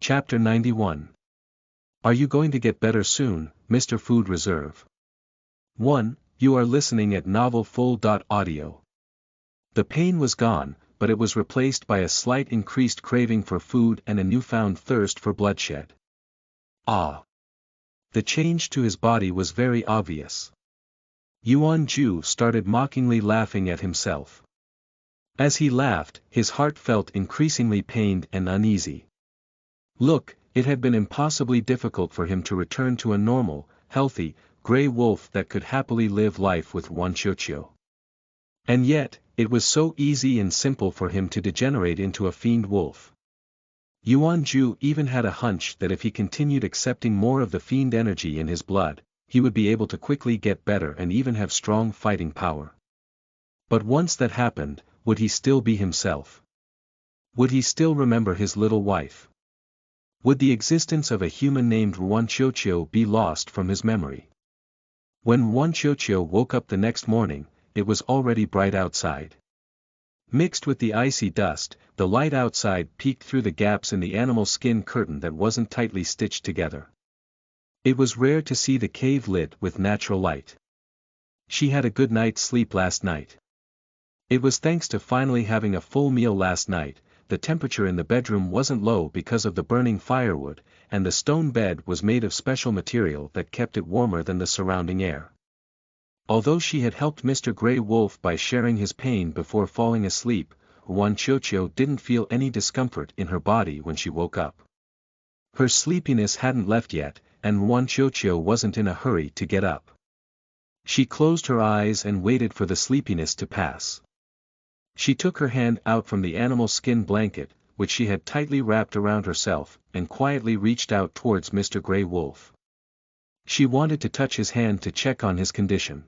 Chapter 91. Are you going to get better soon, Mr. Food Reserve? 1. You are listening at novelfull.audio. The pain was gone, but it was replaced by a slight increased craving for food and a newfound thirst for bloodshed. Ah! The change to his body was very obvious. Yuan Ju started mockingly laughing at himself. As he laughed, his heart felt increasingly pained and uneasy. Look, it had been impossibly difficult for him to return to a normal, healthy, grey wolf that could happily live life with Wanqiuqiu. And yet, it was so easy and simple for him to degenerate into a fiend wolf. Yuan Ju even had a hunch that if he continued accepting more of the fiend energy in his blood, he would be able to quickly get better and even have strong fighting power. But once that happened, would he still be himself? Would he still remember his little wife? Would the existence of a human named Wanqiuqiu be lost from his memory? When Wanqiuqiu woke up the next morning, it was already bright outside. Mixed with the icy dust, the light outside peeked through the gaps in the animal skin curtain that wasn't tightly stitched together. It was rare to see the cave lit with natural light. She had a good night's sleep last night. It was thanks to finally having a full meal last night. The temperature in the bedroom wasn't low because of the burning firewood, and the stone bed was made of special material that kept it warmer than the surrounding air. Although she had helped Mr. Grey Wolf by sharing his pain before falling asleep, Wanqiuqiu didn't feel any discomfort in her body when she woke up. Her sleepiness hadn't left yet, and Wanqiuqiu wasn't in a hurry to get up. She closed her eyes and waited for the sleepiness to pass. She took her hand out from the animal skin blanket, which she had tightly wrapped around herself, and quietly reached out towards Mr. Grey Wolf. She wanted to touch his hand to check on his condition.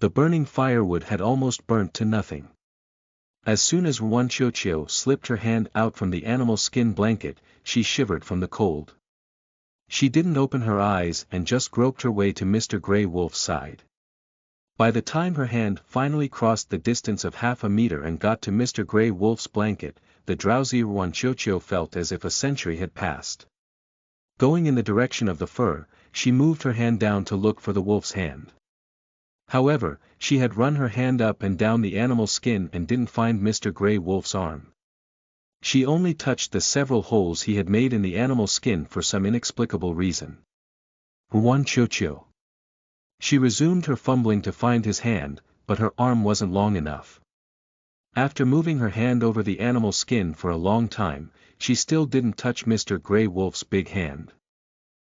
The burning firewood had almost burnt to nothing. As soon as Wanqiuqiu slipped her hand out from the animal skin blanket, she shivered from the cold. She didn't open her eyes and just groped her way to Mr. Grey Wolf's side. By the time her hand finally crossed the distance of half a meter and got to Mr. Grey Wolf's blanket, the drowsy Wanqiuqiu felt as if a century had passed. Going in the direction of the fur, she moved her hand down to look for the wolf's hand. However, she had run her hand up and down the animal skin and didn't find Mr. Grey Wolf's arm. She only touched the several holes he had made in the animal skin for some inexplicable reason. Wanqiuqiu. She resumed her fumbling to find his hand, but her arm wasn't long enough. After moving her hand over the animal skin for a long time, she still didn't touch Mr. Grey Wolf's big hand.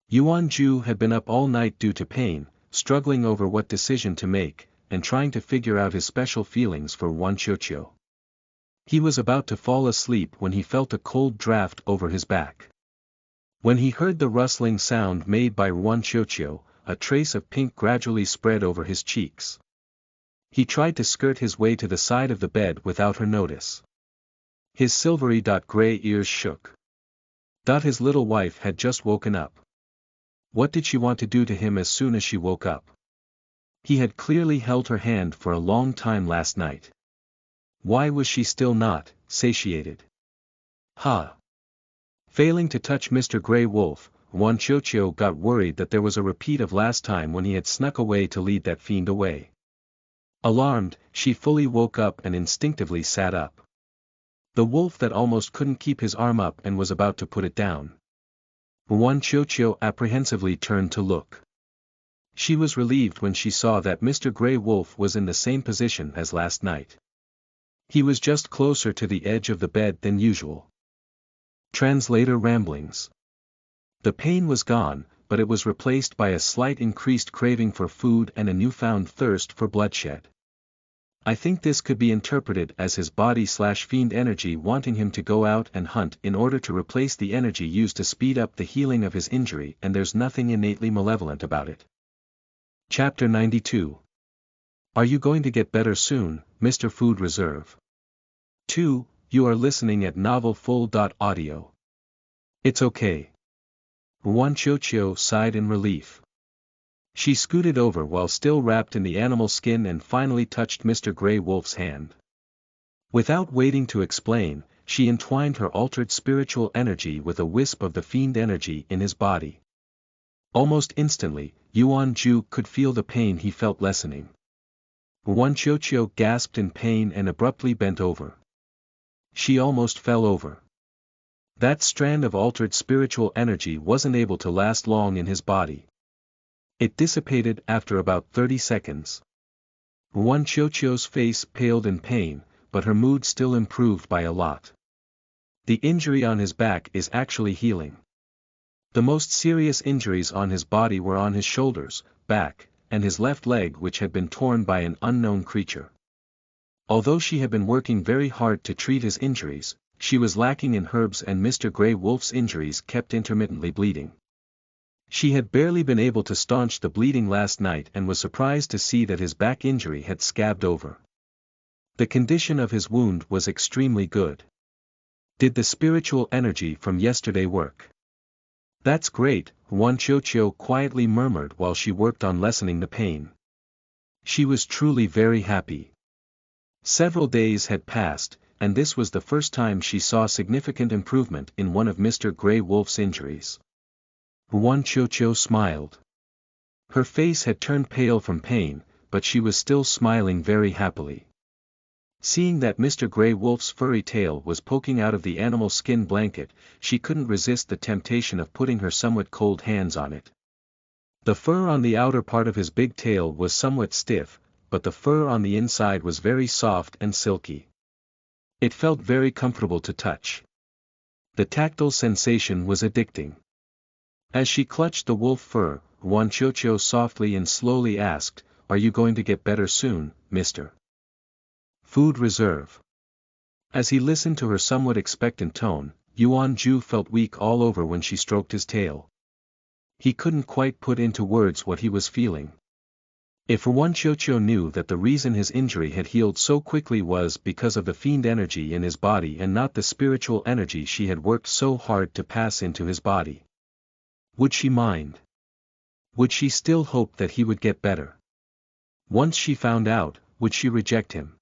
Yuan Ju had been up all night due to pain, struggling over what decision to make, and trying to figure out his special feelings for Wanqiuqiu. He was about to fall asleep when he felt a cold draft over his back. When he heard the rustling sound made by Wanqiuqiu, a trace of pink gradually spread over his cheeks. He tried to skirt his way to the side of the bed without her notice. His silvery gray ears shook. His little wife had just woken up. What did she want to do to him as soon as she woke up? He had clearly held her hand for a long time last night. Why was she still not satiated? Failing to touch Mr. Grey Wolf, Wanqiuqiu got worried that there was a repeat of last time when he had snuck away to lead that fiend away. Alarmed, she fully woke up and instinctively sat up. The wolf that almost couldn't keep his arm up and was about to put it down. Wanqiuqiu apprehensively turned to look. She was relieved when she saw that Mr. Grey Wolf was in the same position as last night. He was just closer to the edge of the bed than usual. Translator Ramblings. The pain was gone, but it was replaced by a slight increased craving for food and a newfound thirst for bloodshed. I think this could be interpreted as his body/fiend energy wanting him to go out and hunt in order to replace the energy used to speed up the healing of his injury, and there's nothing innately malevolent about it. Chapter 92. Are you going to get better soon, Mr. Food Reserve? 2. You are listening at novelfull.audio. It's okay. Wanqiuqiu sighed in relief. She scooted over while still wrapped in the animal skin and finally touched Mr. Grey Wolf's hand. Without waiting to explain, she entwined her altered spiritual energy with a wisp of the fiend energy in his body. Almost instantly, Yuan Ju could feel the pain he felt lessening. Wan Qiuqiu gasped in pain and abruptly bent over. She almost fell over. That strand of altered spiritual energy wasn't able to last long in his body. It dissipated after about 30 seconds. Wan Qiuqiu's face paled in pain, but her mood still improved by a lot. The injury on his back is actually healing. The most serious injuries on his body were on his shoulders, back, and his left leg, which had been torn by an unknown creature. Although she had been working very hard to treat his injuries, she was lacking in herbs, and Mr. Grey Wolf's injuries kept intermittently bleeding. She had barely been able to staunch the bleeding last night and was surprised to see that his back injury had scabbed over. The condition of his wound was extremely good. Did the spiritual energy from yesterday work? That's great, Wan Qiuqiu quietly murmured while she worked on lessening the pain. She was truly very happy. Several days had passed, and this was the first time she saw significant improvement in one of Mr. Grey Wolf's injuries. Wan Qiuqiu smiled. Her face had turned pale from pain, but she was still smiling very happily. Seeing that Mr. Grey Wolf's furry tail was poking out of the animal skin blanket, she couldn't resist the temptation of putting her somewhat cold hands on it. The fur on the outer part of his big tail was somewhat stiff, but the fur on the inside was very soft and silky. It felt very comfortable to touch. The tactile sensation was addicting. As she clutched the wolf fur, Wan Qiuqiu softly and slowly asked, "Are you going to get better soon, Mr. Food Reserve?" As he listened to her somewhat expectant tone, Yuan Ju felt weak all over when she stroked his tail. He couldn't quite put into words what he was feeling. If Wan Qiuqiu knew that the reason his injury had healed so quickly was because of the fiend energy in his body and not the spiritual energy she had worked so hard to pass into his body. Would she mind? Would she still hope that he would get better? Once she found out, would she reject him?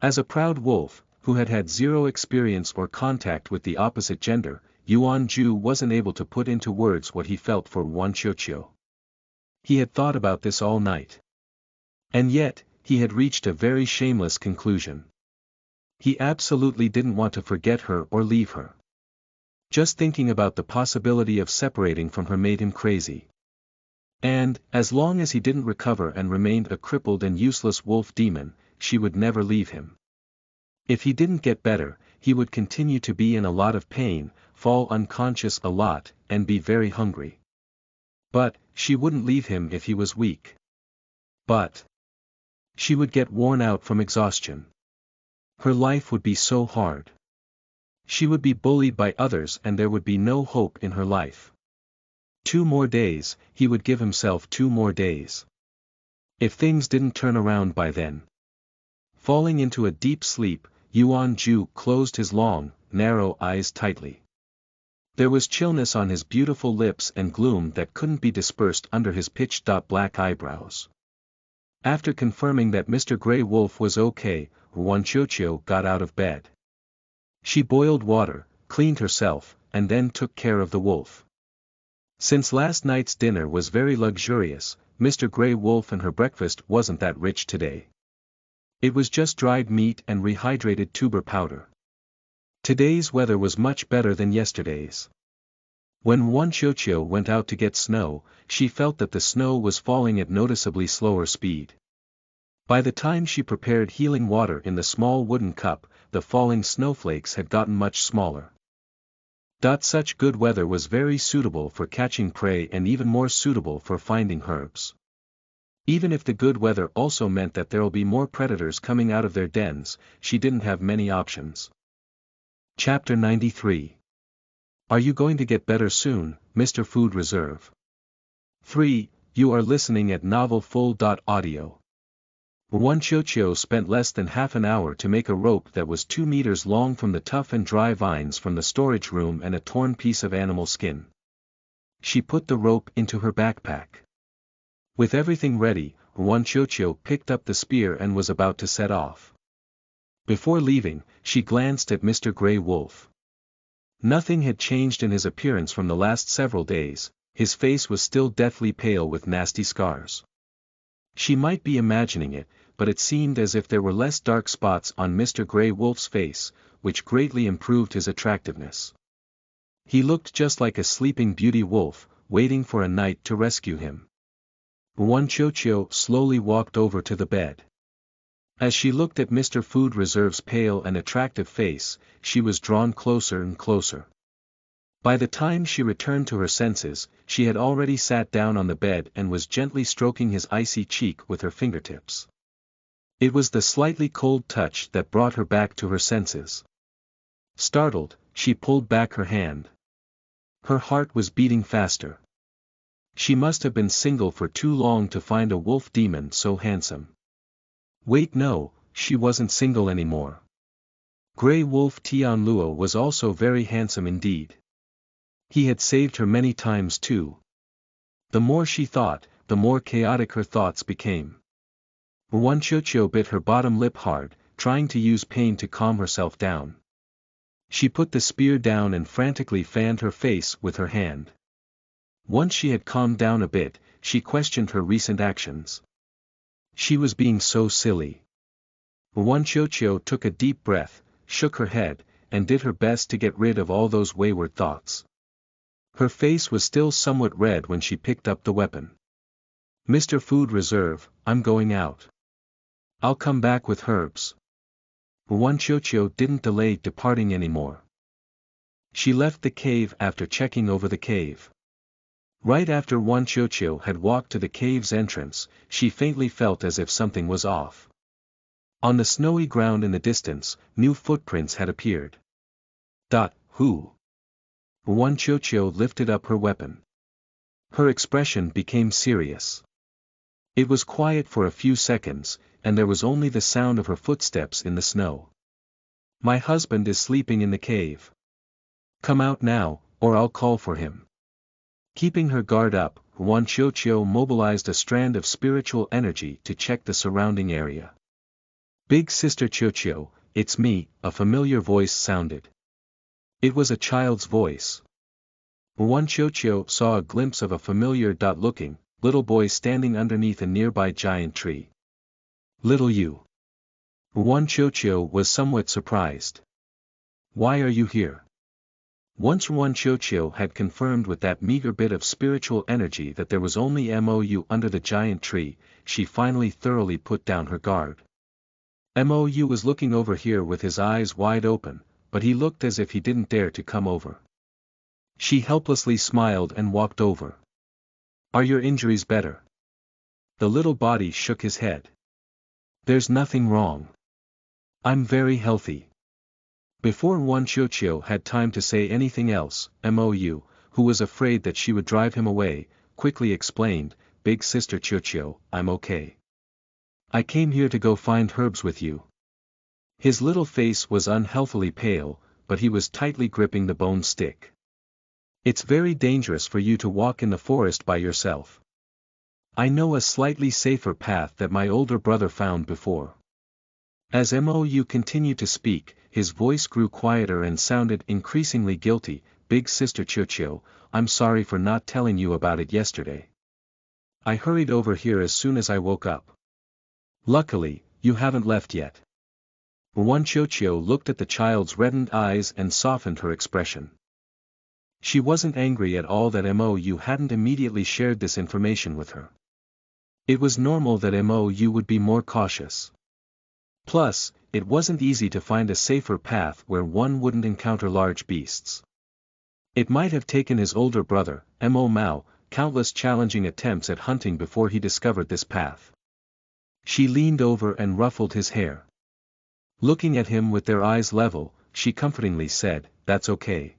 As a proud wolf, who had had zero experience or contact with the opposite gender, Yuan Ju wasn't able to put into words what he felt for Wan Qiuqiu. He had thought about this all night. And yet, he had reached a very shameless conclusion. He absolutely didn't want to forget her or leave her. Just thinking about the possibility of separating from her made him crazy. And, as long as he didn't recover and remained a crippled and useless wolf demon, she would never leave him. If he didn't get better, he would continue to be in a lot of pain, fall unconscious a lot, and be very hungry. But, she wouldn't leave him if he was weak. But she would get worn out from exhaustion. Her life would be so hard. She would be bullied by others and there would be no hope in her life. 2 more days, he would give himself 2 more days. If things didn't turn around by then. Falling into a deep sleep, Yuan Ju closed his long, narrow eyes tightly. There was chillness on his beautiful lips and gloom that couldn't be dispersed under his pitch-black eyebrows. After confirming that Mr. Grey Wolf was okay, Wan Qiuqiu got out of bed. She boiled water, cleaned herself, and then took care of the wolf. Since last night's dinner was very luxurious, Mr. Grey Wolf and her breakfast wasn't that rich today. It was just dried meat and rehydrated tuber powder. Today's weather was much better than yesterday's. When Wan Qiuqiu went out to get snow, she felt that the snow was falling at noticeably slower speed. By the time she prepared healing water in the small wooden cup, the falling snowflakes had gotten much smaller. Such good weather was very suitable for catching prey and even more suitable for finding herbs. Even if the good weather also meant that there'll be more predators coming out of their dens, she didn't have many options. Chapter 93. Are you going to get better soon, Mr. Food Reserve? 3. You are listening at novelfull.audio. Wan Qiuqiu spent less than half an hour to make a rope that was 2 meters long from the tough and dry vines from the storage room and a torn piece of animal skin. She put the rope into her backpack. With everything ready, Wan Qiuqiu picked up the spear and was about to set off. Before leaving, she glanced at Mr. Grey Wolf. Nothing had changed in his appearance from the last several days, his face was still deathly pale with nasty scars. She might be imagining it, but it seemed as if there were less dark spots on Mr. Grey Wolf's face, which greatly improved his attractiveness. He looked just like a sleeping beauty wolf, waiting for a knight to rescue him. Wanchocho slowly walked over to the bed. As she looked at Mr. Food Reserve's pale and attractive face, she was drawn closer and closer. By the time she returned to her senses, she had already sat down on the bed and was gently stroking his icy cheek with her fingertips. It was the slightly cold touch that brought her back to her senses. Startled, she pulled back her hand. Her heart was beating faster. She must have been single for too long to find a wolf demon so handsome. Wait, no, she wasn't single anymore. Grey Wolf Tianluo was also very handsome indeed. He had saved her many times too. The more she thought, the more chaotic her thoughts became. Wanchocho bit her bottom lip hard, trying to use pain to calm herself down. She put the spear down and frantically fanned her face with her hand. Once she had calmed down a bit, she questioned her recent actions. She was being so silly. Wanchocho took a deep breath, shook her head, and did her best to get rid of all those wayward thoughts. Her face was still somewhat red when she picked up the weapon. Mr. Food Reserve, I'm going out. I'll come back with herbs. Wanchocho didn't delay departing anymore. She left the cave after checking over the cave. Right after Wanchocho had walked to the cave's entrance, she faintly felt as if something was off. On the snowy ground in the distance, new footprints had appeared. Who? Wanchocho lifted up her weapon. Her expression became serious. It was quiet for a few seconds, and there was only the sound of her footsteps in the snow. My husband is sleeping in the cave. Come out now, or I'll call for him. Keeping her guard up, Wanchocho mobilized a strand of spiritual energy to check the surrounding area. Big Sister Chocho, it's me, a familiar voice sounded. It was a child's voice. Wanchocho saw a glimpse of a familiar-looking, little boy standing underneath a nearby giant tree. Little you. Wanchocho was somewhat surprised. Why are you here? Once Wanchocho had confirmed with that meager bit of spiritual energy that there was only Mou under the giant tree, she finally thoroughly put down her guard. Mou was looking over here with his eyes wide open, but he looked as if he didn't dare to come over. She helplessly smiled and walked over. Are your injuries better? The little body shook his head. There's nothing wrong. I'm very healthy. Before Wanchocho had time to say anything else, Mou, who was afraid that she would drive him away, quickly explained, Big Sister Chocho, I'm okay. I came here to go find herbs with you. His little face was unhealthily pale, but he was tightly gripping the bone stick. It's very dangerous for you to walk in the forest by yourself. I know a slightly safer path that my older brother found before. As Mou continued to speak, his voice grew quieter and sounded increasingly guilty. Big Sister Chocho, I'm sorry for not telling you about it yesterday. I hurried over here as soon as I woke up. Luckily, you haven't left yet. Wanchocho looked at the child's reddened eyes and softened her expression. She wasn't angry at all that Mou hadn't immediately shared this information with her. It was normal that Mou would be more cautious. Plus, it wasn't easy to find a safer path where one wouldn't encounter large beasts. It might have taken his older brother, Mo Mao, countless challenging attempts at hunting before he discovered this path. She leaned over and ruffled his hair. Looking at him with their eyes level, she comfortingly said, That's okay.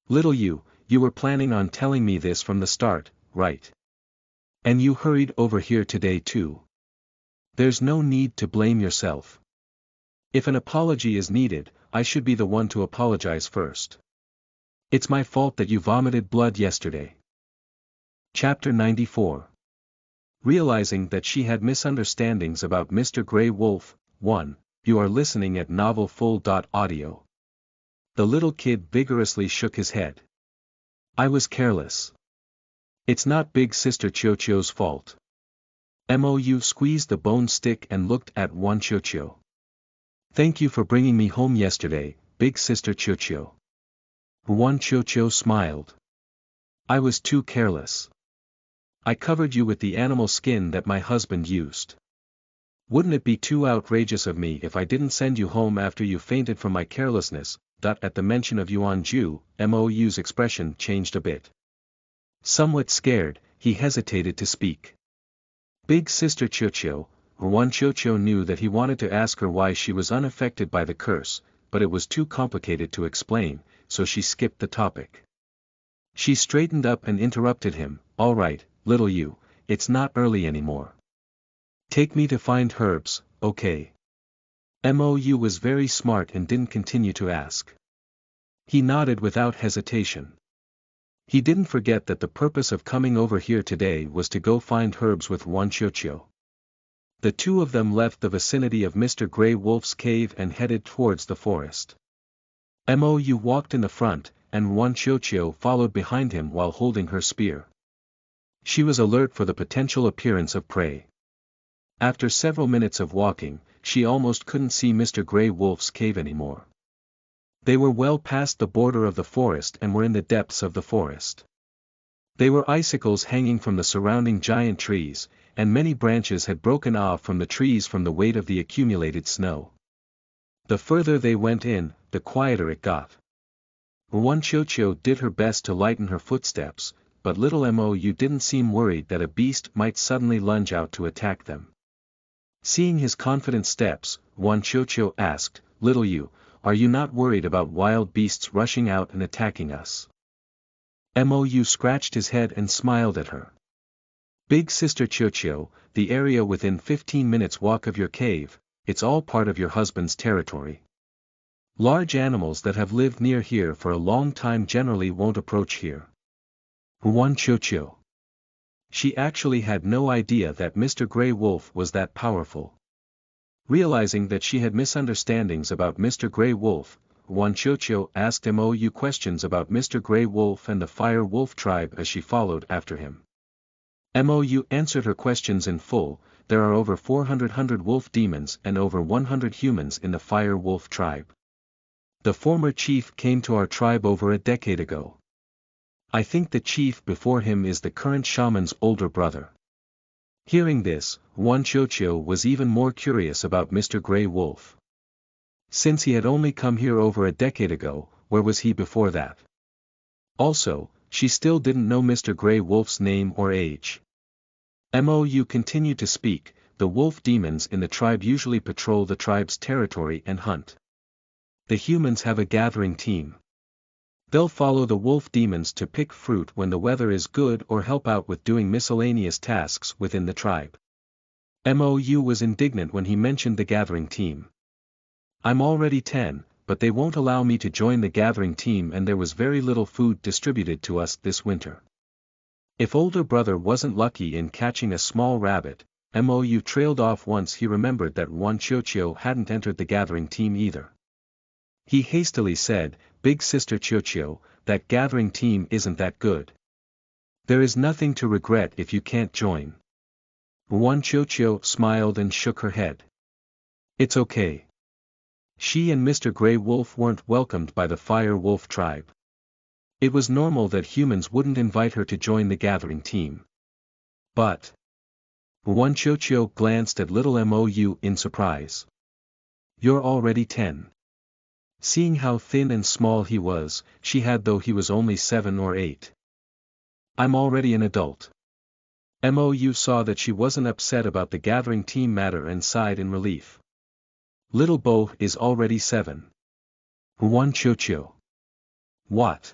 Little you were planning on telling me this from the start, right? And you hurried over here today too. There's no need to blame yourself. If an apology is needed, I should be the one to apologize first. It's my fault that you vomited blood yesterday. Chapter 94. Realizing that she had misunderstandings about Mr. Grey Wolf, 1, you are listening at novelfull.audio. The little kid vigorously shook his head. I was careless. It's not Big Sister Chocho's fault. Mou squeezed the bone stick and looked at Wan Chocho. Thank you for bringing me home yesterday, Big Sister Chocho. Wan Chocho smiled. I was too careless. I covered you with the animal skin that my husband used. Wouldn't it be too outrageous of me if I didn't send you home after you fainted from my carelessness? At the mention of Yuan Ju, Mou's expression changed a bit. Somewhat scared, he hesitated to speak. Big Sister Chocho, Wan Chocho knew that he wanted to ask her why she was unaffected by the curse, but it was too complicated to explain, so she skipped the topic. She straightened up and interrupted him, all right, little you, it's not early anymore. Take me to find herbs, okay? Mou was very smart and didn't continue to ask. He nodded without hesitation. He didn't forget that the purpose of coming over here today was to go find herbs with Wan Chocho. The two of them left the vicinity of Mr. Grey Wolf's cave and headed towards the forest. Mou walked in the front, and Wan Chocho followed behind him while holding her spear. She was alert for the potential appearance of prey. After several minutes of walking, she almost couldn't see Mr. Grey Wolf's cave anymore. They were well past the border of the forest and were in the depths of the forest. There were icicles hanging from the surrounding giant trees, and many branches had broken off from the trees from the weight of the accumulated snow. The further they went in, the quieter it got. Wan Chocho did her best to lighten her footsteps, but little Mou didn't seem worried that a beast might suddenly lunge out to attack them. Seeing his confident steps, Wan Chocho asked, Little you, are you not worried about wild beasts rushing out and attacking us? Mou scratched his head and smiled at her. Big Sister Chocho, the area within 15 minutes walk of your cave, it's all part of your husband's territory. Large animals that have lived near here for a long time generally won't approach here. Wan Chocho. She actually had no idea that Mr. Grey Wolf was that powerful. Realizing that she had misunderstandings about Mr. Grey Wolf, Wan Chocho asked Mou questions about Mr. Grey Wolf and the Fire Wolf tribe as she followed after him. Mou answered her questions in full. There are over 400 wolf demons and over 100 humans in the Fire Wolf tribe. The former chief came to our tribe over a decade ago. I think the chief before him is the current shaman's older brother. Hearing this, Wan Chocho was even more curious about Mr. Grey Wolf. Since he had only come here over a decade ago, where was he before that? Also, she still didn't know Mr. Grey Wolf's name or age. Mou continued to speak, the wolf demons in the tribe usually patrol the tribe's territory and hunt. The humans have a gathering team. They'll follow the wolf demons to pick fruit when the weather is good or help out with doing miscellaneous tasks within the tribe. Mou was indignant when he mentioned the gathering team. I'm already 10, but they won't allow me to join the gathering team and there was very little food distributed to us this winter. If older brother wasn't lucky in catching a small rabbit, Mou trailed off once he remembered that Wan Chocho hadn't entered the gathering team either. He hastily said, Big Sister Chocho, that gathering team isn't that good. There is nothing to regret if you can't join. Wan Chocho smiled and shook her head. It's okay. She and Mr. Grey Wolf weren't welcomed by the Fire Wolf tribe. It was normal that humans wouldn't invite her to join the gathering team. But Wan Chocho glanced at little Mou in surprise. You're already 10. Seeing how thin and small he was, she had though he was only 7 or 8. I'm already an adult. Mou saw that she wasn't upset about the gathering team matter and sighed in relief. Little Bo is already 7. Wan Chocho. What?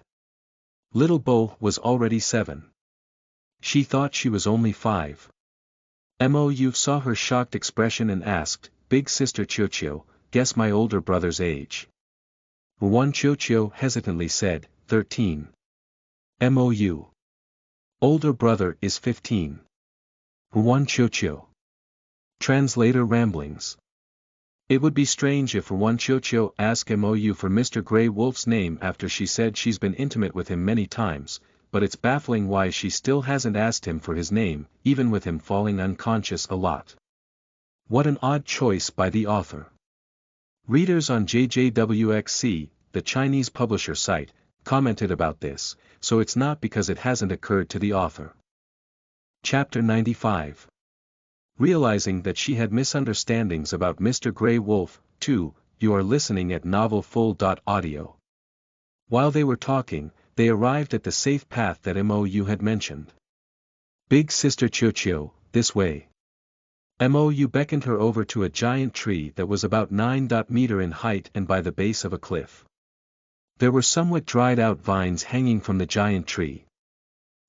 Little Bo was already 7. She thought she was only 5. Mou saw her shocked expression and asked, Big Sister Chocho, guess my older brother's age. Wan Chocho hesitantly said, 13. Mou. Older brother is 15. Wan Chocho. Translator ramblings. It would be strange if Wan Qiuqiu asked Mou for Mr. Grey Wolf's name after she said she's been intimate with him many times, but it's baffling why she still hasn't asked him for his name, even with him falling unconscious a lot. What an odd choice by the author. Readers on JJWXC, the Chinese publisher site, commented about this, so it's not because it hasn't occurred to the author. Chapter 95. Realizing that she had misunderstandings about Mr. Grey Wolf, too, you are listening at novelfull.audio. While they were talking, they arrived at the safe path that Mou had mentioned. Big Sister Qiuqiu, this way. Mou beckoned her over to a giant tree that was about 9 meters in height and by the base of a cliff. There were somewhat dried-out vines hanging from the giant tree.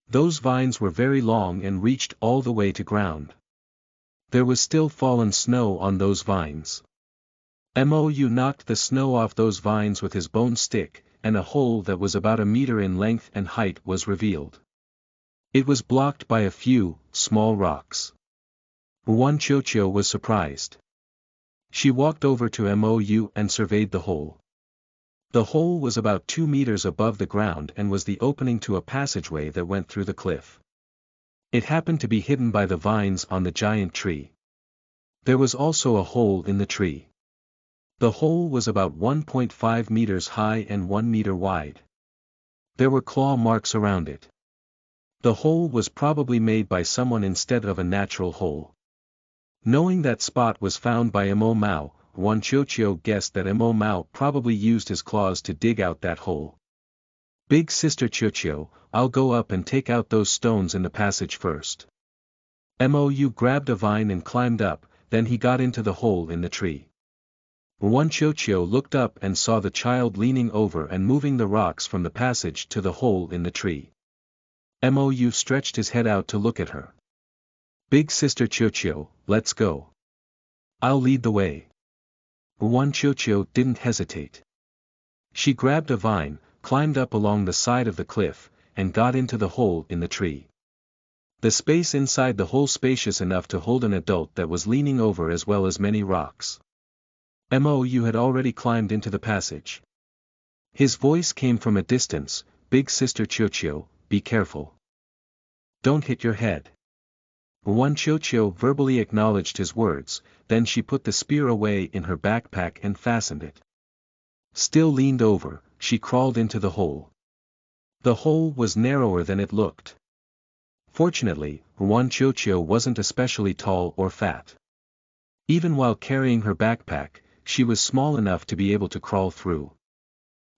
Those vines were very long and reached all the way to ground. There was still fallen snow on those vines. Mou knocked the snow off those vines with his bone stick, and a hole that was about a meter in length and height was revealed. It was blocked by a few small rocks. Wan Qiuqiu was surprised. She walked over to Mou and surveyed the hole. The hole was about 2 meters above the ground and was the opening to a passageway that went through the cliff. It happened to be hidden by the vines on the giant tree. There was also a hole in the tree. The hole was about 1.5 meters high and 1 meter wide. There were claw marks around it. The hole was probably made by someone instead of a natural hole. Knowing that spot was found by Mo Mao, Wan Qiuqiu guessed that Mo Mao probably used his claws to dig out that hole. Big Sister Qiuqiu, I'll go up and take out those stones in the passage first. Mou grabbed a vine and climbed up, then he got into the hole in the tree. Wan Qiuqiu looked up and saw the child leaning over and moving the rocks from the passage to the hole in the tree. Mou stretched his head out to look at her. Big Sister Qiuqiu, let's go. I'll lead the way. Wan Qiuqiu didn't hesitate. She grabbed a vine, climbed up along the side of the cliff, and got into the hole in the tree. The space inside the hole spacious enough to hold an adult that was leaning over as well as many rocks. Mou had already climbed into the passage. His voice came from a distance, Big Sister Qiuqiu, be careful. Don't hit your head. Wan Qiuqiu verbally acknowledged his words, then she put the spear away in her backpack and fastened it. Still leaned over, she crawled into the hole. The hole was narrower than it looked. Fortunately, Wan Qiuqiu wasn't especially tall or fat. Even while carrying her backpack, she was small enough to be able to crawl through.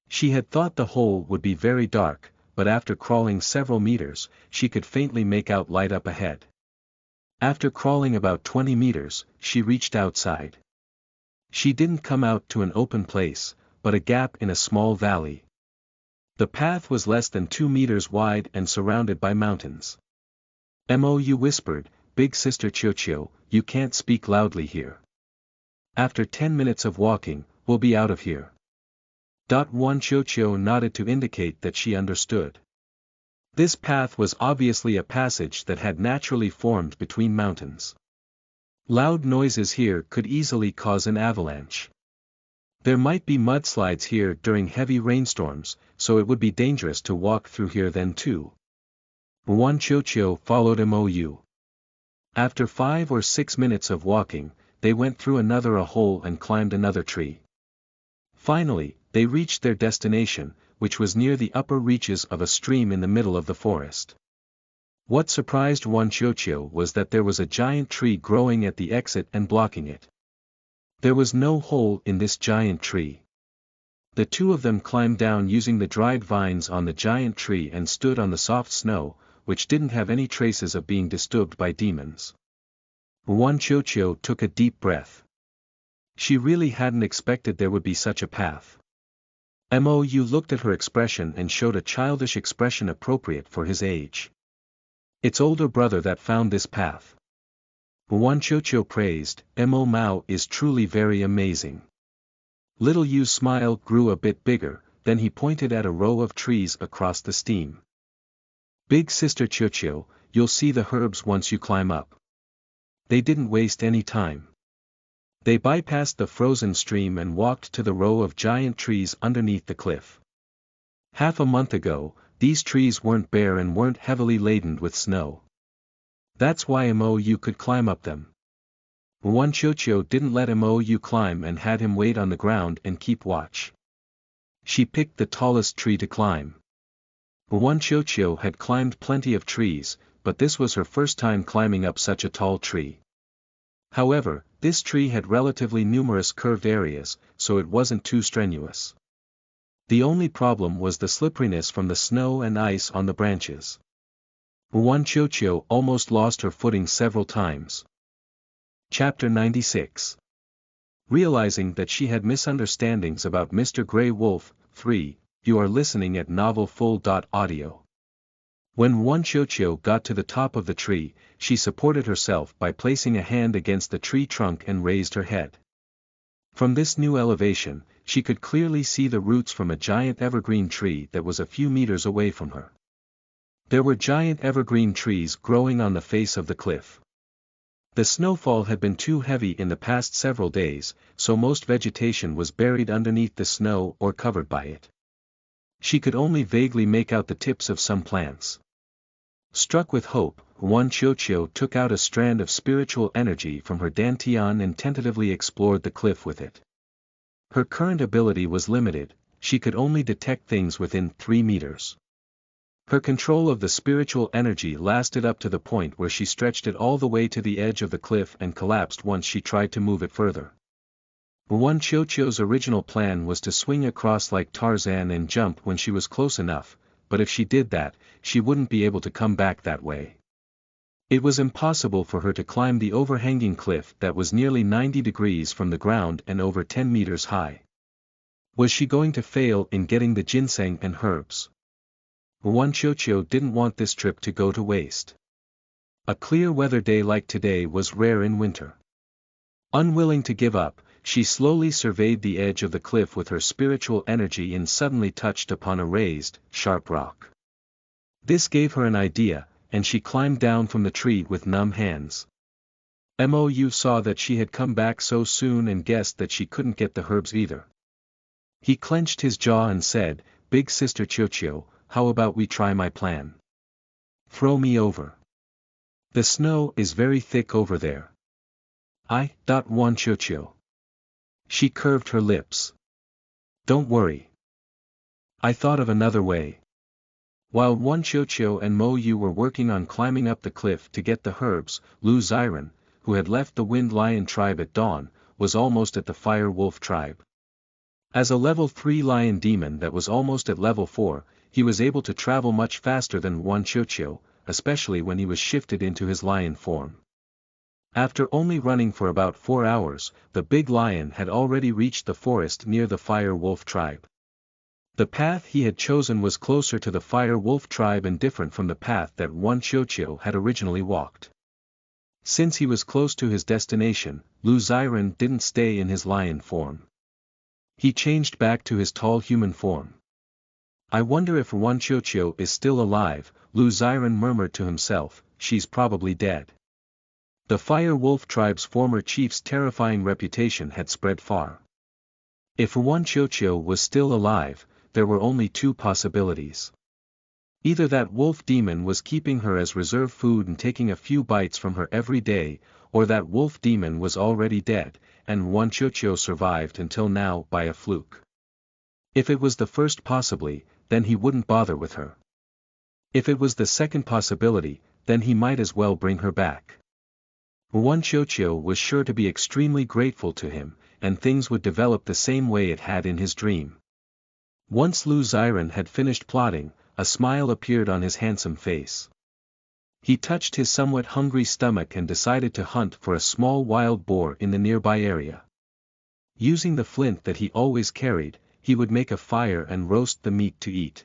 She had thought the hole would be very dark, but after crawling several meters, she could faintly make out light up ahead. After crawling about 20 meters, she reached outside. She didn't come out to an open place, but a gap in a small valley. The path was less than 2 meters wide and surrounded by mountains. Mou whispered, Big Sister Qiuqiu, you can't speak loudly here. After 10 minutes of walking, we'll be out of here. Wan Qiuqiu nodded to indicate that she understood. This path was obviously a passage that had naturally formed between mountains. Loud noises here could easily cause an avalanche. There might be mudslides here during heavy rainstorms, so it would be dangerous to walk through here then too. Wan Qiuqiu followed Mou. After 5 or 6 minutes of walking, they went through another a hole and climbed another tree. Finally, they reached their destination, which was near the upper reaches of a stream in the middle of the forest. What surprised Wan Qiuqiu was that there was a giant tree growing at the exit and blocking it. There was no hole in this giant tree. The two of them climbed down using the dried vines on the giant tree and stood on the soft snow, which didn't have any traces of being disturbed by demons. Wan Qiuqiu took a deep breath. She really hadn't expected there would be such a path. Mou looked at her expression and showed a childish expression appropriate for his age. It's older brother that found this path. Wan Qiuqiu praised, Mo Mao is truly very amazing. Little Yu's smile grew a bit bigger, then he pointed at a row of trees across the stream. Big Sister Qiuqiu, you'll see the herbs once you climb up. They didn't waste any time. They bypassed the frozen stream and walked to the row of giant trees underneath the cliff. Half a month ago, these trees weren't bare and weren't heavily laden with snow. That's why Mou could climb up them. Wanqiuqiu didn't let Mou climb and had him wait on the ground and keep watch. She picked the tallest tree to climb. Wanqiuqiu had climbed plenty of trees, but this was her first time climbing up such a tall tree. However, this tree had relatively numerous curved areas, so it wasn't too strenuous. The only problem was the slipperiness from the snow and ice on the branches. Wanqiuqiu almost lost her footing several times. Chapter 96. Realizing that she had misunderstandings about Mr. Grey Wolf, 3, you are listening at novelfull.audio. When Wanqiuqiu got to the top of the tree, she supported herself by placing a hand against the tree trunk and raised her head. From this new elevation, she could clearly see the roots from a giant evergreen tree that was a few meters away from her. There were giant evergreen trees growing on the face of the cliff. The snowfall had been too heavy in the past several days, so most vegetation was buried underneath the snow or covered by it. She could only vaguely make out the tips of some plants. Struck with hope, Wanqiuqiu took out a strand of spiritual energy from her dantian and tentatively explored the cliff with it. Her current ability was limited, she could only detect things within 3 meters. Her control of the spiritual energy lasted up to the point where she stretched it all the way to the edge of the cliff and collapsed once she tried to move it further. Wanqiuqiu's original plan was to swing across like Tarzan and jump when she was close enough, but if she did that, she wouldn't be able to come back that way. It was impossible for her to climb the overhanging cliff that was nearly 90 degrees from the ground and over 10 meters high. Was she going to fail in getting the ginseng and herbs? Wanqiuqiu didn't want this trip to go to waste. A clear weather day like today was rare in winter. Unwilling to give up, she slowly surveyed the edge of the cliff with her spiritual energy and suddenly touched upon a raised, sharp rock. This gave her an idea, and she climbed down from the tree with numb hands. Mou saw that she had come back so soon and guessed that she couldn't get the herbs either. He clenched his jaw and said, "Big Sister Qiuqiu, how about we try my plan? Throw me over. The snow is very thick over there." Wanqiuqiu. She curved her lips. "Don't worry. I thought of another way." While Wanqiuqiu and Mou were working on climbing up the cliff to get the herbs, Lu Xiren, who had left the Wind Lion tribe at dawn, was almost at the Fire Wolf tribe. As a level 3 lion demon that was almost at level 4, he was able to travel much faster than Wanqiuqiu, especially when he was shifted into his lion form. After only running for about 4 hours, the big lion had already reached the forest near the Fire Wolf tribe. The path he had chosen was closer to the Fire Wolf tribe and different from the path that Wanqiuqiu had originally walked. Since he was close to his destination, Lu Xiren didn't stay in his lion form. He changed back to his tall human form. "I wonder if Wanqiuqiu is still alive," Lu Xiren murmured to himself, "she's probably dead." The Fire Wolf tribe's former chief's terrifying reputation had spread far. If Wanqiuqiu was still alive, there were only 2 possibilities. Either that wolf demon was keeping her as reserve food and taking a few bites from her every day, or that wolf demon was already dead, and Wanqiuqiu survived until now by a fluke. If it was the first possibly, then he wouldn't bother with her. If it was the second possibility, then he might as well bring her back. Wanqiuqiu was sure to be extremely grateful to him, and things would develop the same way it had in his dream. Once Lu Xiren had finished plotting, a smile appeared on his handsome face. He touched his somewhat hungry stomach and decided to hunt for a small wild boar in the nearby area. Using the flint that he always carried, he would make a fire and roast the meat to eat.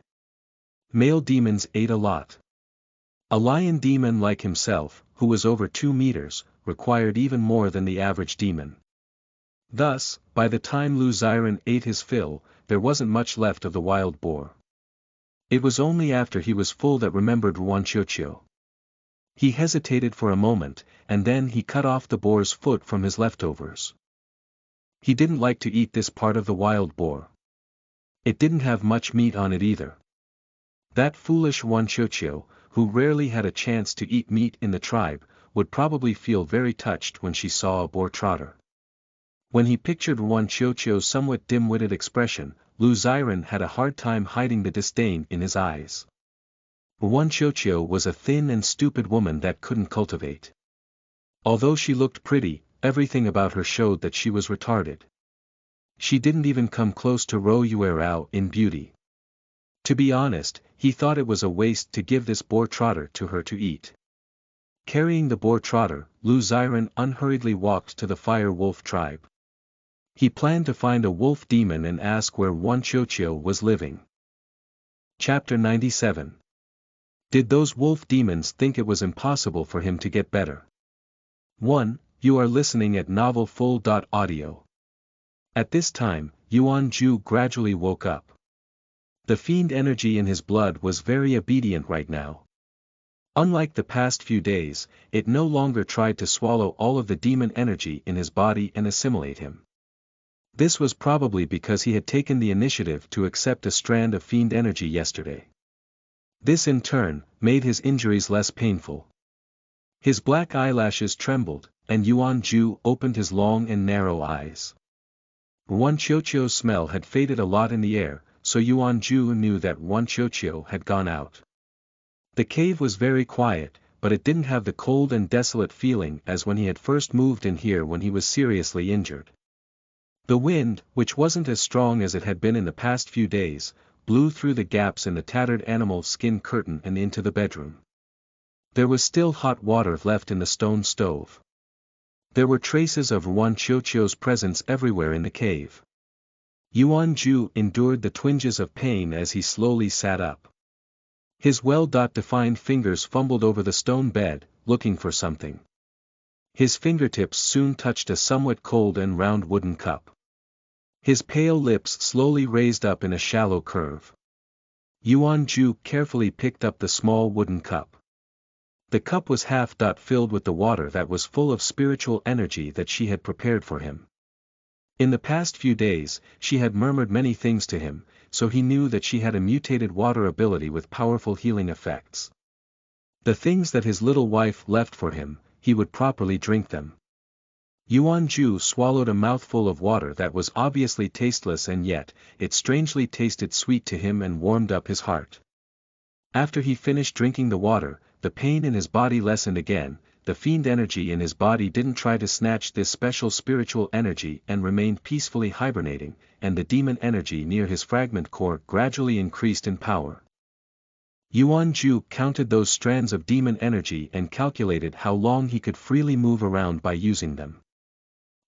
Male demons ate a lot. A lion demon like himself, who was over 2 meters, required even more than the average demon. Thus, by the time Lu Xiren ate his fill, there wasn't much left of the wild boar. It was only after he was full that remembered Wanqiuqiu. He hesitated for a moment, and then he cut off the boar's foot from his leftovers. He didn't like to eat this part of the wild boar. It didn't have much meat on it either. That foolish Wanchocho, who rarely had a chance to eat meat in the tribe, would probably feel very touched when she saw a boar trotter. When he pictured Wanchocho's somewhat dim-witted expression, Lu Xiren had a hard time hiding the disdain in his eyes. Wanchocho was a thin and stupid woman that couldn't cultivate. Although she looked pretty, everything about her showed that she was retarded. She didn't even come close to Ro Yuerao in beauty. To be honest, he thought it was a waste to give this boar trotter to her to eat. Carrying the boar trotter, Lu Xiren unhurriedly walked to the Fire Wolf tribe. He planned to find a wolf demon and ask where Wanchocho was living. Chapter 97. Did those wolf demons think it was impossible for him to get better? 1. You are listening at novelfull.audio. At this time, Yuan Ju gradually woke up. The fiend energy in his blood was very obedient right now. Unlike the past few days, it no longer tried to swallow all of the demon energy in his body and assimilate him. This was probably because he had taken the initiative to accept a strand of fiend energy yesterday. This in turn, made his injuries less painful. His black eyelashes trembled, and Yuan Ju opened his long and narrow eyes. Wanchocho's smell had faded a lot in the air, so Yuan Ju knew that Wanchocho had gone out. The cave was very quiet, but it didn't have the cold and desolate feeling as when he had first moved in here when he was seriously injured. The wind, which wasn't as strong as it had been in the past few days, blew through the gaps in the tattered animal skin curtain and into the bedroom. There was still hot water left in the stone stove. There were traces of Wanchocho's presence everywhere in the cave. Yuan Ju endured the twinges of pain as he slowly sat up. His well-defined fingers fumbled over the stone bed, looking for something. His fingertips soon touched a somewhat cold and round wooden cup. His pale lips slowly raised up in a shallow curve. Yuan Ju carefully picked up the small wooden cup. The cup was half-filled with the water that was full of spiritual energy that she had prepared for him. In the past few days, she had murmured many things to him, so he knew that she had a mutated water ability with powerful healing effects. The things that his little wife left for him, he would properly drink them. Yuan Ju swallowed a mouthful of water that was obviously tasteless, and yet, it strangely tasted sweet to him and warmed up his heart. After he finished drinking the water, the pain in his body lessened again. The fiend energy in his body didn't try to snatch this special spiritual energy and remained peacefully hibernating, and the demon energy near his fragment core gradually increased in power. Yuan Ju counted those strands of demon energy and calculated how long he could freely move around by using them.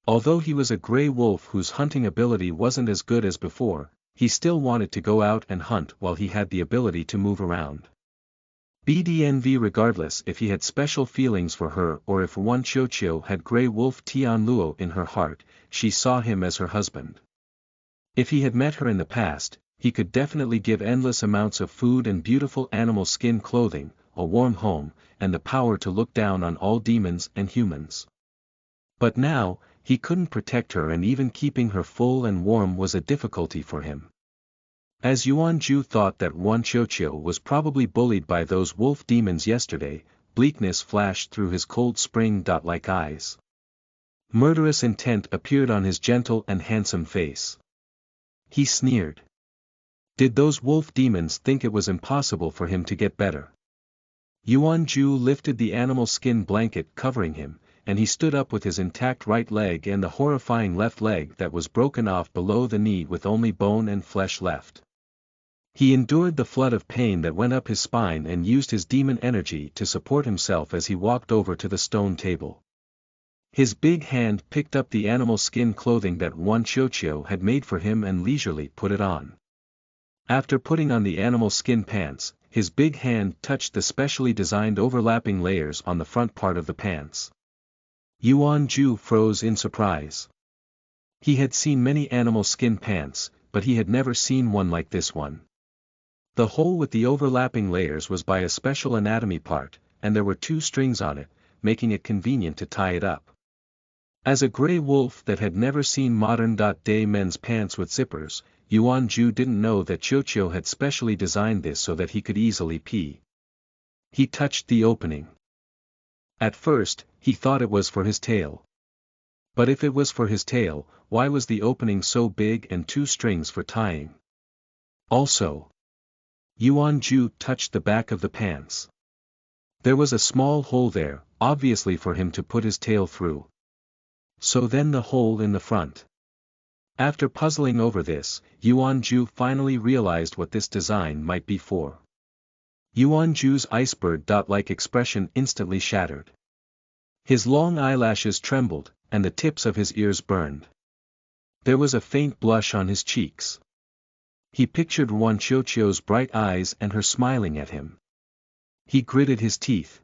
Although he was a gray wolf whose hunting ability wasn't as good as before, he still wanted to go out and hunt while he had the ability to move around. BDNV regardless if he had special feelings for her or if Wanchocho had Grey Wolf Tianluo in her heart, she saw him as her husband. If he had met her in the past, he could definitely give endless amounts of food and beautiful animal skin clothing, a warm home, and the power to look down on all demons and humans. But now, he couldn't protect her, and even keeping her full and warm was a difficulty for him. As Yuan Ju thought that Wanchocho was probably bullied by those wolf demons yesterday, bleakness flashed through his cold spring-like eyes. Murderous intent appeared on his gentle and handsome face. He sneered. Did those wolf demons think it was impossible for him to get better? Yuan Ju lifted the animal skin blanket covering him, and he stood up with his intact right leg and the horrifying left leg that was broken off below the knee with only bone and flesh left. He endured the flood of pain that went up his spine and used his demon energy to support himself as he walked over to the stone table. His big hand picked up the animal skin clothing that Wanchocho had made for him and leisurely put it on. After putting on the animal skin pants, his big hand touched the specially designed overlapping layers on the front part of the pants. Yuan Ju froze in surprise. He had seen many animal skin pants, but he had never seen one like this one. The hole with the overlapping layers was by a special anatomy part, and there were 2 strings on it, making it convenient to tie it up. As a gray wolf that had never seen modern-day men's pants with zippers, Yuan Ju didn't know that Qiuqiu had specially designed this so that he could easily pee. He touched the opening. At first, he thought it was for his tail. But if it was for his tail, why was the opening so big and two strings for tying? Also, Yuan Ju touched the back of the pants. There was a small hole there, obviously for him to put his tail through. So then the hole in the front. After puzzling over this, Yuan Ju finally realized what this design might be for. Yuan Ju's iceberg-like expression instantly shattered. His long eyelashes trembled, and the tips of his ears burned. There was a faint blush on his cheeks. He pictured Yuan Qiuqiu's bright eyes and her smiling at him. He gritted his teeth.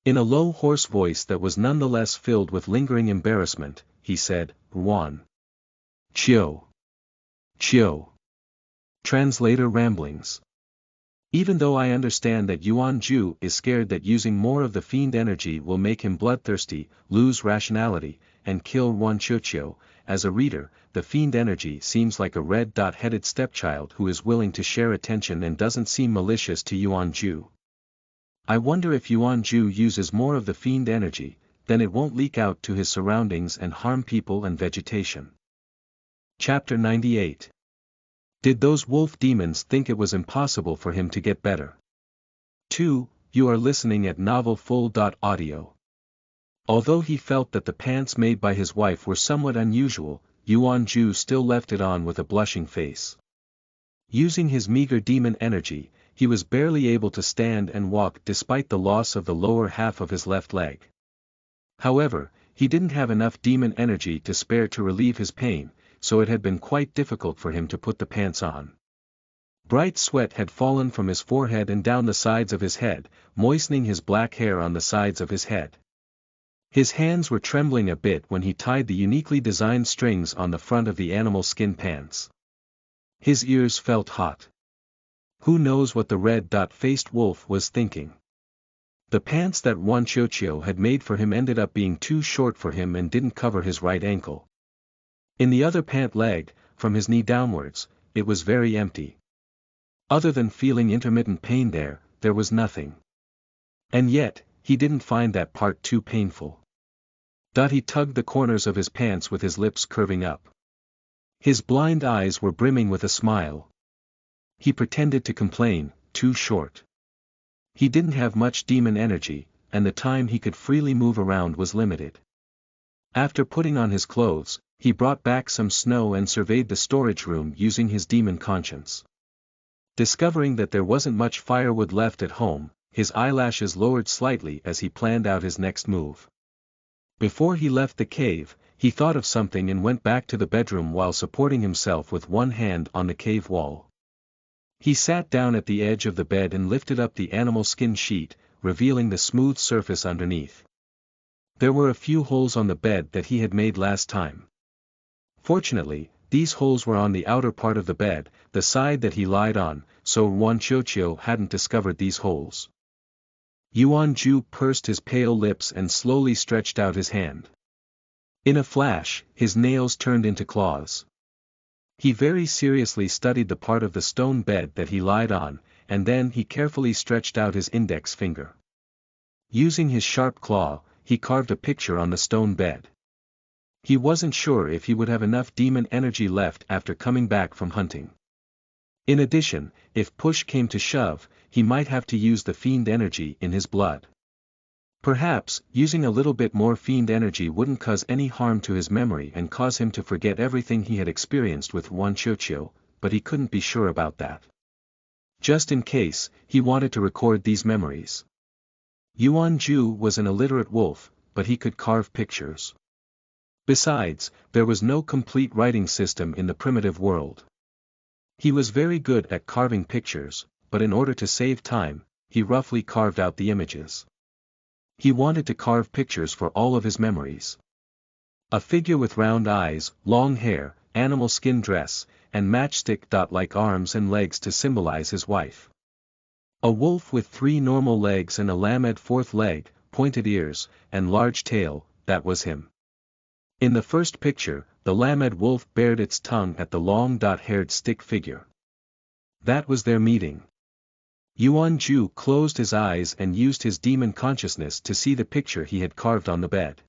In a low hoarse voice that was nonetheless filled with lingering embarrassment, he said, "Yuan Qiu. Qiu." Translator Ramblings. Even though I understand that Yuan Ju is scared that using more of the fiend energy will make him bloodthirsty, lose rationality, and kill Yuan Qiuqiu, as a reader, the fiend energy seems like a red-headed stepchild who is willing to share attention and doesn't seem malicious to Yuan Ju. I wonder if Yuan Ju uses more of the fiend energy, then it won't leak out to his surroundings and harm people and vegetation. Chapter 98. Did those wolf demons think it was impossible for him to get better? 2. You are listening at novelfull.audio. Although he felt that the pants made by his wife were somewhat unusual, Yuan Ju still left it on with a blushing face. Using his meager demon energy, he was barely able to stand and walk despite the loss of the lower half of his left leg. However, he didn't have enough demon energy to spare to relieve his pain, so it had been quite difficult for him to put the pants on. Bright sweat had fallen from his forehead and down the sides of his head, moistening his black hair on the sides of his head. His hands were trembling a bit when he tied the uniquely designed strings on the front of the animal skin pants. His ears felt hot. Who knows what the red-faced wolf was thinking? The pants that Yuan Qiuqiu had made for him ended up being too short for him and didn't cover his right ankle. In the other pant leg, from his knee downwards, it was very empty. Other than feeling intermittent pain there was nothing. And yet, he didn't find that part too painful. He tugged the corners of his pants with his lips curving up. His blind eyes were brimming with a smile. He pretended to complain, too short. He didn't have much demon energy, and the time he could freely move around was limited. After putting on his clothes, he brought back some snow and surveyed the storage room using his demon conscience. Discovering that there wasn't much firewood left at home, his eyelashes lowered slightly as he planned out his next move. Before he left the cave, he thought of something and went back to the bedroom while supporting himself with one hand on the cave wall. He sat down at the edge of the bed and lifted up the animal skin sheet, revealing the smooth surface underneath. There were a few holes on the bed that he had made last time. Fortunately, these holes were on the outer part of the bed, the side that he lied on, so Yuan Qiuqiu hadn't discovered these holes. Yuan Ju pursed his pale lips and slowly stretched out his hand. In a flash, his nails turned into claws. He very seriously studied the part of the stone bed that he lied on, and then he carefully stretched out his index finger. Using his sharp claw, he carved a picture on the stone bed. He wasn't sure if he would have enough demon energy left after coming back from hunting. In addition, if push came to shove, he might have to use the fiend energy in his blood. Perhaps, using a little bit more fiend energy wouldn't cause any harm to his memory and cause him to forget everything he had experienced with Yuan Qiuqiu, but he couldn't be sure about that. Just in case, he wanted to record these memories. Yuan Ju was an illiterate wolf, but he could carve pictures. Besides, there was no complete writing system in the primitive world. He was very good at carving pictures, but in order to save time, he roughly carved out the images. He wanted to carve pictures for all of his memories. A figure with round eyes, long hair, animal skin dress, and matchstick-like arms and legs to symbolize his wife. A wolf with 3 normal legs and a lamed 4th leg, pointed ears, and large tail, that was him. In the first picture, the lamed wolf bared its tongue at the long-haired stick figure. That was their meeting. Yuan-ju closed his eyes and used his demon consciousness to see the picture he had carved on the bed.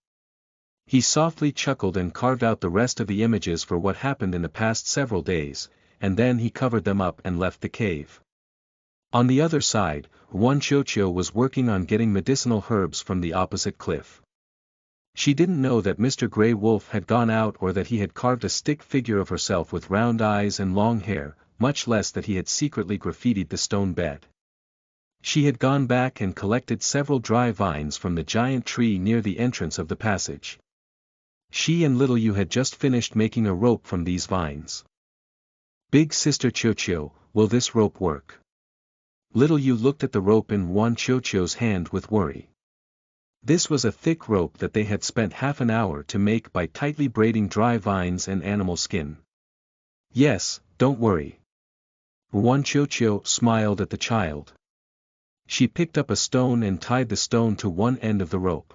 He softly chuckled and carved out the rest of the images for what happened in the past several days, and then he covered them up and left the cave. On the other side, Yuan Qiuqiu was working on getting medicinal herbs from the opposite cliff. She didn't know that Mr. Grey Wolf had gone out or that he had carved a stick figure of herself with round eyes and long hair, much less that he had secretly graffitied the stone bed. She had gone back and collected several dry vines from the giant tree near the entrance of the passage. She and Little Yu had just finished making a rope from these vines. Big Sister Qiuqiu, will this rope work? Little Yu looked at the rope in Yuan Qiuqiu's hand with worry. This was a thick rope that they had spent half an hour to make by tightly braiding dry vines and animal skin. Yes, don't worry. Yuan Qiuqiu smiled at the child. She picked up a stone and tied the stone to one end of the rope.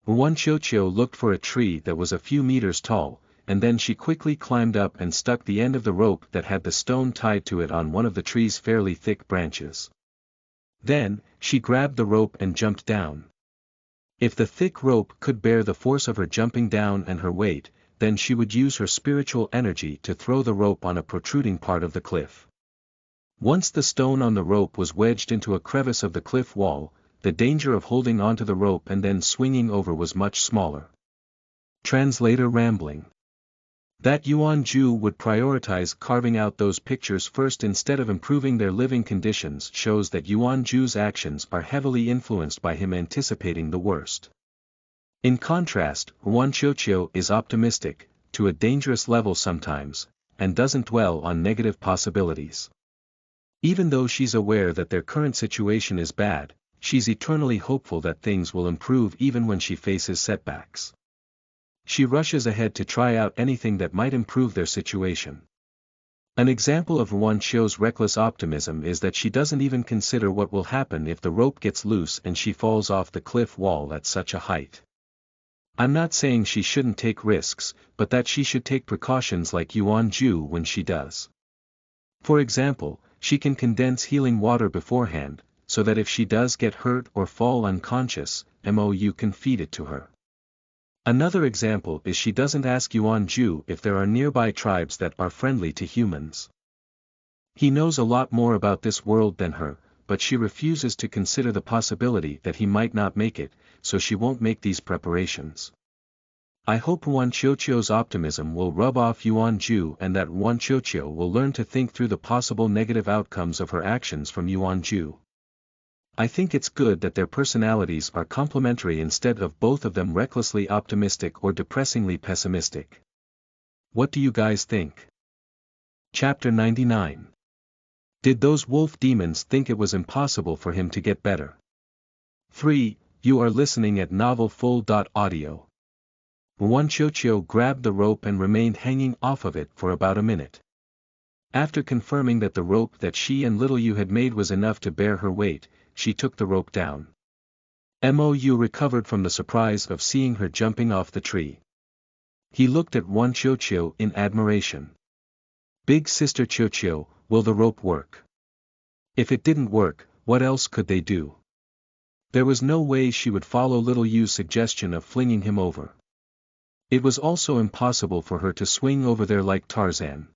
Yuan Qiuqiu looked for a tree that was a few meters tall, and then she quickly climbed up and stuck the end of the rope that had the stone tied to it on one of the tree's fairly thick branches. Then, she grabbed the rope and jumped down. If the thick rope could bear the force of her jumping down and her weight, then she would use her spiritual energy to throw the rope on a protruding part of the cliff. Once the stone on the rope was wedged into a crevice of the cliff wall, the danger of holding onto the rope and then swinging over was much smaller. Translator rambling. That Yuan-ju would prioritize carving out those pictures first instead of improving their living conditions shows that Yuan-ju's actions are heavily influenced by him anticipating the worst. In contrast, Yuan Qiuqiu is optimistic, to a dangerous level sometimes, and doesn't dwell on negative possibilities. Even though she's aware that their current situation is bad, she's eternally hopeful that things will improve even when she faces setbacks. She rushes ahead to try out anything that might improve their situation. An example of Yuan Qiu's reckless optimism is that she doesn't even consider what will happen if the rope gets loose and she falls off the cliff wall at such a height. I'm not saying she shouldn't take risks, but that she should take precautions like Yuan-ju when she does. For example, she can condense healing water beforehand, so that if she does get hurt or fall unconscious, Mou can feed it to her. Another example is she doesn't ask Yuan-ju if there are nearby tribes that are friendly to humans. He knows a lot more about this world than her, but she refuses to consider the possibility that he might not make it, so she won't make these preparations. I hope Yuan Qiuqiu's optimism will rub off Yuan-ju and that Yuan Qiuqiu will learn to think through the possible negative outcomes of her actions from Yuan-ju. I think it's good that their personalities are complementary instead of both of them recklessly optimistic or depressingly pessimistic. What do you guys think? Chapter 99. Did those wolf demons think it was impossible for him to get better? 3. You are listening at novelfull.audio. Yuan Qiuqiu grabbed the rope and remained hanging off of it for about a minute. After confirming that the rope that she and Little Yu had made was enough to bear her weight, she took the rope down. Mou recovered from the surprise of seeing her jumping off the tree. He looked at Yuan Qiuqiu in admiration. Big Sister Qiuqiu, will the rope work? If it didn't work, what else could they do? There was no way she would follow Little Yu's suggestion of flinging him over. It was also impossible for her to swing over there like Tarzan.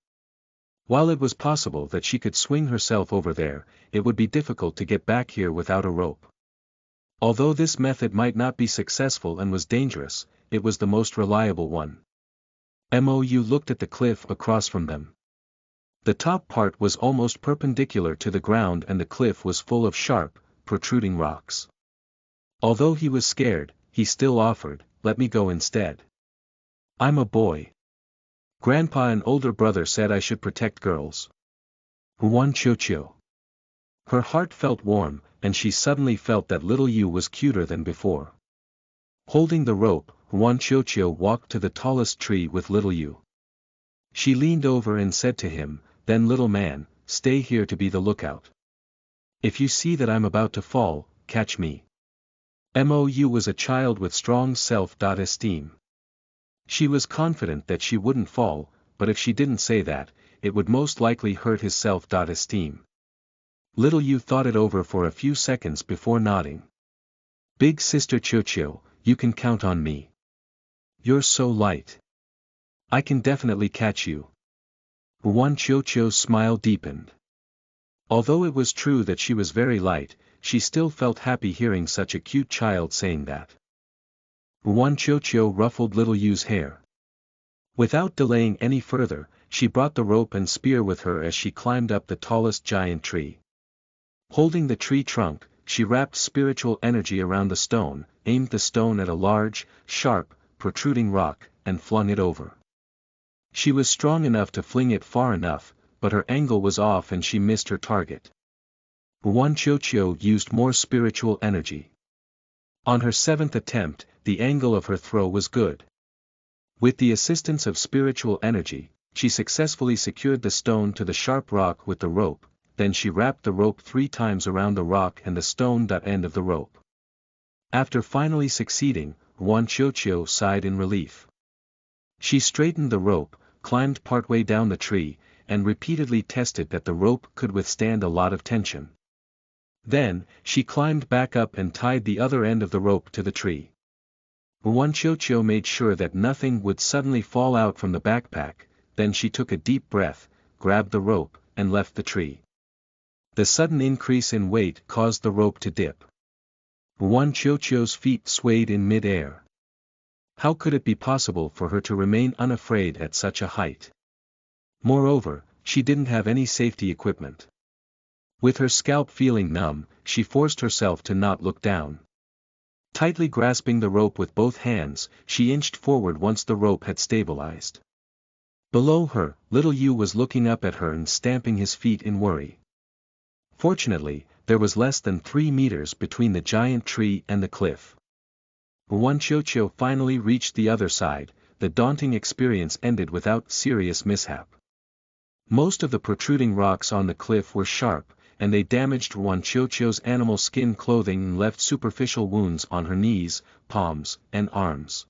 While it was possible that she could swing herself over there, it would be difficult to get back here without a rope. Although this method might not be successful and was dangerous, it was the most reliable one. Mou looked at the cliff across from them. The top part was almost perpendicular to the ground and the cliff was full of sharp, protruding rocks. Although he was scared, he still offered, let me go instead. I'm a boy. Grandpa and older brother said I should protect girls. Yuan Qiuqiu. Her heart felt warm, and she suddenly felt that Little Yu was cuter than before. Holding the rope, Yuan Qiuqiu walked to the tallest tree with Little Yu. She leaned over and said to him, then little man, stay here to be the lookout. If you see that I'm about to fall, catch me. Mou was a child with strong self-esteem. She was confident that she wouldn't fall, but if she didn't say that, it would most likely hurt his self-esteem. Little Yu thought it over for a few seconds before nodding. Big Sister Chocho, you can count on me. You're so light. I can definitely catch you. Wan Chocho's smile deepened. Although it was true that she was very light, she still felt happy hearing such a cute child saying that. Wan Chocho ruffled Little Yu's hair. Without delaying any further, she brought the rope and spear with her as she climbed up the tallest giant tree. Holding the tree trunk, she wrapped spiritual energy around the stone, aimed the stone at a large, sharp, protruding rock, and flung it over. She was strong enough to fling it far enough, but her angle was off and she missed her target. Wan Chocho used more spiritual energy. On her 7th attempt, the angle of her throw was good. With the assistance of spiritual energy, she successfully secured the stone to the sharp rock with the rope, then she wrapped the rope 3 times around the rock and the stone end of the rope. After finally succeeding, Wan Chocho sighed in relief. She straightened the rope, climbed partway down the tree, and repeatedly tested that the rope could withstand a lot of tension. Then, she climbed back up and tied the other end of the rope to the tree. Wan Chocho made sure that nothing would suddenly fall out from the backpack, then she took a deep breath, grabbed the rope, and left the tree. The sudden increase in weight caused the rope to dip. Wan Chocho's feet swayed in mid-air. How could it be possible for her to remain unafraid at such a height? Moreover, she didn't have any safety equipment. With her scalp feeling numb, she forced herself to not look down. Tightly grasping the rope with both hands, she inched forward once the rope had stabilized. Below her, Little Yu was looking up at her and stamping his feet in worry. Fortunately, there was less than 3 meters between the giant tree and the cliff. Wan Chocho finally reached the other side. The daunting experience ended without serious mishap. Most of the protruding rocks on the cliff were sharp, and they damaged Wan Chocho's animal skin clothing and left superficial wounds on her knees, palms, and arms.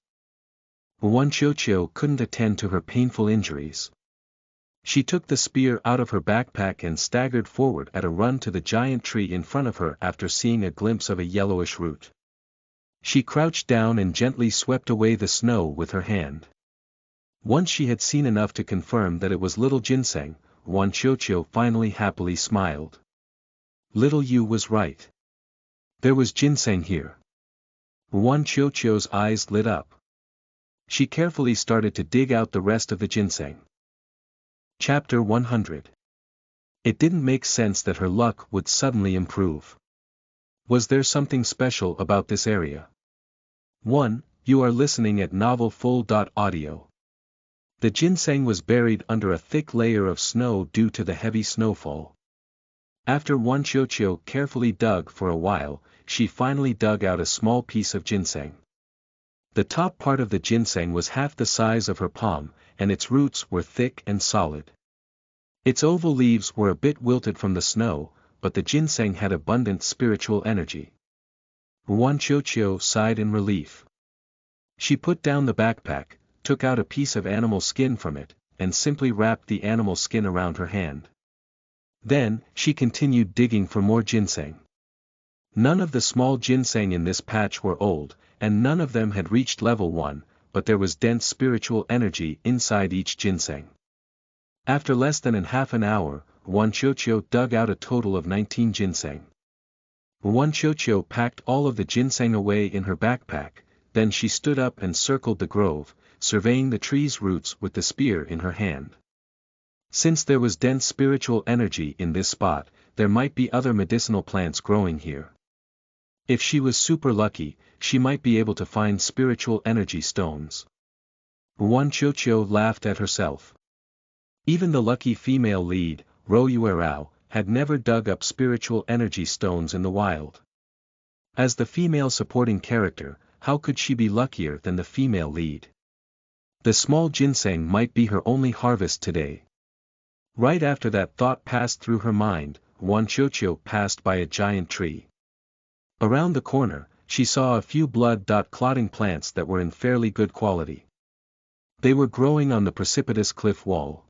Wan Chocho couldn't attend to her painful injuries. She took the spear out of her backpack and staggered forward at a run to the giant tree in front of her after seeing a glimpse of a yellowish root. She crouched down and gently swept away the snow with her hand. Once she had seen enough to confirm that it was little ginseng, Wan Chocho finally happily smiled. Little Yu was right. There was ginseng here. Wan Chocho's eyes lit up. She carefully started to dig out the rest of the ginseng. Chapter 100. It didn't make sense that her luck would suddenly improve. Was there something special about this area? 1. You are listening at novelfull.audio. The ginseng was buried under a thick layer of snow due to the heavy snowfall. After Wan Chocho carefully dug for a while, she finally dug out a small piece of ginseng. The top part of the ginseng was half the size of her palm, and its roots were thick and solid. Its oval leaves were a bit wilted from the snow, but the ginseng had abundant spiritual energy. Wan Chocho sighed in relief. She put down the backpack, took out a piece of animal skin from it, and simply wrapped the animal skin around her hand. Then, she continued digging for more ginseng. None of the small ginseng in this patch were old, and none of them had reached level 1, but there was dense spiritual energy inside each ginseng. After less than half an hour, Wan Chocho dug out a total of 19 ginseng. Wan Chocho packed all of the ginseng away in her backpack, then she stood up and circled the grove, surveying the tree's roots with the spear in her hand. Since there was dense spiritual energy in this spot, there might be other medicinal plants growing here. If she was super lucky, she might be able to find spiritual energy stones. Wan Chocho laughed at herself. Even the lucky female lead, Ro Yuerao, had never dug up spiritual energy stones in the wild. As the female supporting character, how could she be luckier than the female lead? The small ginseng might be her only harvest today. Right after that thought passed through her mind, Wan Chocho passed by a giant tree. Around the corner, she saw a few blood-clotting plants that were in fairly good quality. They were growing on the precipitous cliff wall.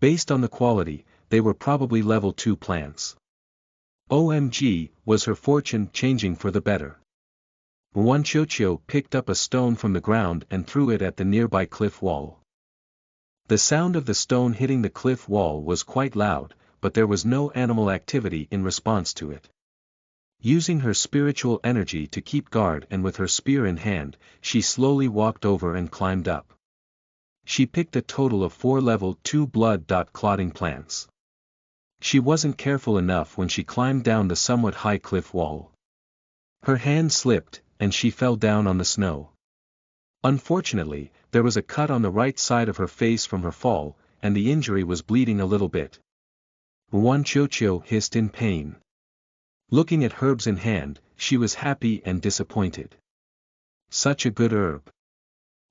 Based on the quality, they were probably level 2 plants. OMG, was her fortune changing for the better. Muanchocho picked up a stone from the ground and threw it at the nearby cliff wall. The sound of the stone hitting the cliff wall was quite loud, but there was no animal activity in response to it. Using her spiritual energy to keep guard and with her spear in hand, she slowly walked over and climbed up. She picked a total of 4 level 2 blood-clotting plants. She wasn't careful enough when she climbed down the somewhat high cliff wall. Her hand slipped, and she fell down on the snow. Unfortunately, there was a cut on the right side of her face from her fall, and the injury was bleeding a little bit. Muanchocho hissed in pain. Looking at herbs in hand, she was happy and disappointed. Such a good herb.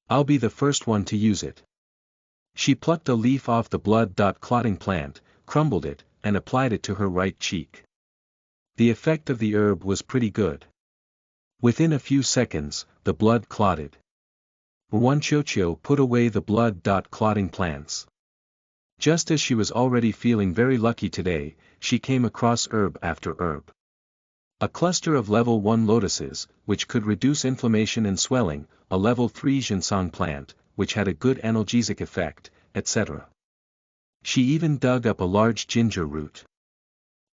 I'll be the first one to use it. She plucked a leaf off the blood-clotting plant, crumbled it, and applied it to her right cheek. The effect of the herb was pretty good. Within a few seconds, the blood clotted. Muanchocho put away the blood-clotting plants. Just as she was already feeling very lucky today, she came across herb after herb. A cluster of level 1 lotuses, which could reduce inflammation and swelling, a level 3 ginseng plant, which had a good analgesic effect, etc. She even dug up a large ginger root.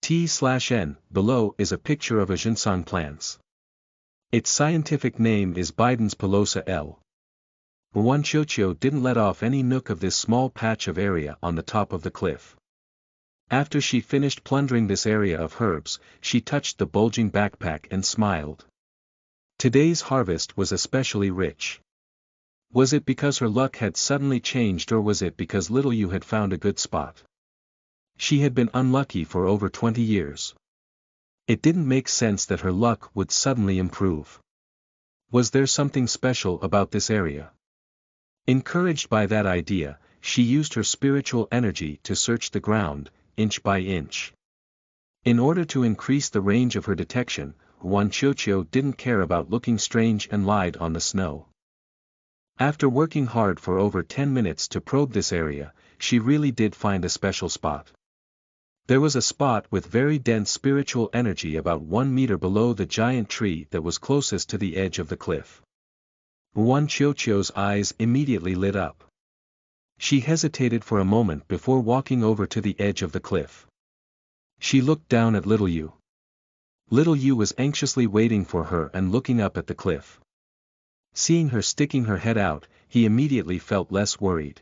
T/N, below is a picture of a ginseng plants. Its scientific name is Bidens pilosa L. Muanchocho didn't let off any nook of this small patch of area on the top of the cliff. After she finished plundering this area of herbs, she touched the bulging backpack and smiled. Today's harvest was especially rich. Was it because her luck had suddenly changed, or was it because Little You had found a good spot? She had been unlucky for over 20 years. It didn't make sense that her luck would suddenly improve. Was there something special about this area? Encouraged by that idea, she used her spiritual energy to search the ground, inch by inch. In order to increase the range of her detection, Muanchocho didn't care about looking strange and lied on the snow. After working hard for over 10 minutes to probe this area, she really did find a special spot. There was a spot with very dense spiritual energy about 1 meter below the giant tree that was closest to the edge of the cliff. Muanchocho's eyes immediately lit up. She hesitated for a moment before walking over to the edge of the cliff. She looked down at Little You. Little You was anxiously waiting for her and looking up at the cliff. Seeing her sticking her head out, he immediately felt less worried.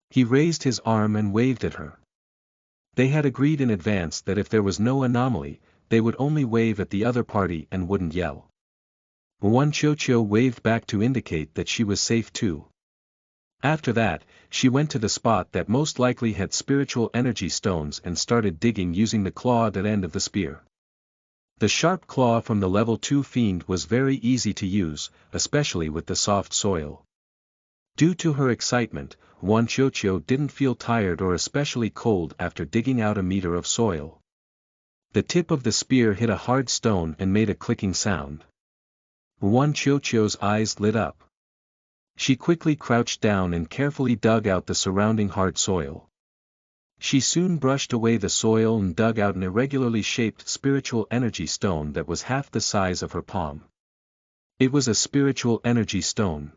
He raised his arm and waved at her. They had agreed in advance that if there was no anomaly, they would only wave at the other party and wouldn't yell. Muanchocho waved back to indicate that she was safe too. After that, she went to the spot that most likely had spiritual energy stones and started digging using the clawed end of the spear. The sharp claw from the level 2 fiend was very easy to use, especially with the soft soil. Due to her excitement, Muanchocho didn't feel tired or especially cold after digging out a meter of soil. The tip of the spear hit a hard stone and made a clicking sound. Muanchocho's eyes lit up. She quickly crouched down and carefully dug out the surrounding hard soil. She soon brushed away the soil and dug out an irregularly shaped spiritual energy stone that was half the size of her palm. It was a spiritual energy stone.